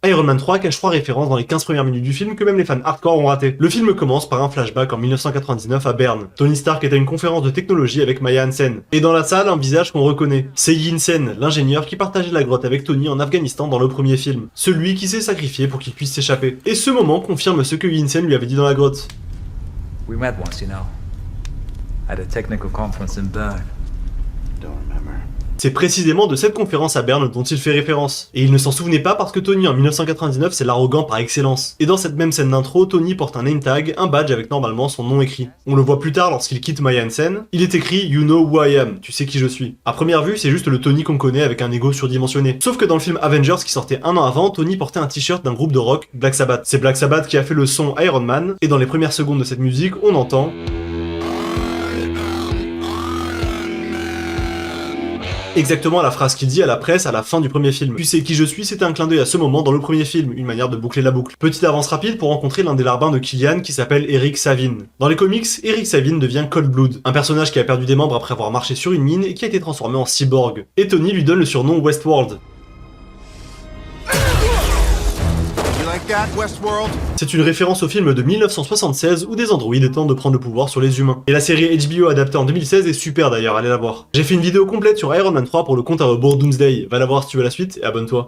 Iron Man 3 cache 3 références dans les 15 premières minutes du film que même les fans hardcore ont raté. Le film commence par un flashback en 1999 à Berne. Tony Stark est à une conférence de technologie avec Maya Hansen. Et dans la salle, un visage qu'on reconnaît. C'est Yinsen, l'ingénieur qui partageait la grotte avec Tony en Afghanistan dans le premier film. Celui qui s'est sacrifié pour qu'il puisse s'échapper. Et ce moment confirme ce que Yinsen lui avait dit dans la grotte. We met once, you know, at a technical conference in Bern. Don't remember. C'est précisément de cette conférence à Berne dont il fait référence. Et il ne s'en souvenait pas parce que Tony en 1999 c'est l'arrogant par excellence. Et dans cette même scène d'intro, Tony porte un name tag, un badge avec normalement son nom écrit. On le voit plus tard lorsqu'il quitte Maya Hansen, il est écrit You know who I am, tu sais qui je suis. À première vue, c'est juste le Tony qu'on connaît avec un ego surdimensionné. Sauf que dans le film Avengers qui sortait un an avant, Tony portait un t-shirt d'un groupe de rock, Black Sabbath. C'est Black Sabbath qui a fait le son Iron Man, et dans les premières secondes de cette musique, on entend exactement la phrase qu'il dit à la presse à la fin du premier film. Tu sais qui je suis, c'était un clin d'œil à ce moment dans le premier film, une manière de boucler la boucle. Petite avance rapide pour rencontrer l'un des larbins de Killian qui s'appelle Eric Savin. Dans les comics, Eric Savin devient Cold Blood, un personnage qui a perdu des membres après avoir marché sur une mine et qui a été transformé en cyborg. Et Tony lui donne le surnom Westworld. C'est une référence au film de 1976 où des androïdes tentent de prendre le pouvoir sur les humains. Et la série HBO adaptée en 2016 est super d'ailleurs, allez la voir. J'ai fait une vidéo complète sur Iron Man 3 pour le compte à rebours Doomsday, va la voir si tu veux la suite et abonne-toi.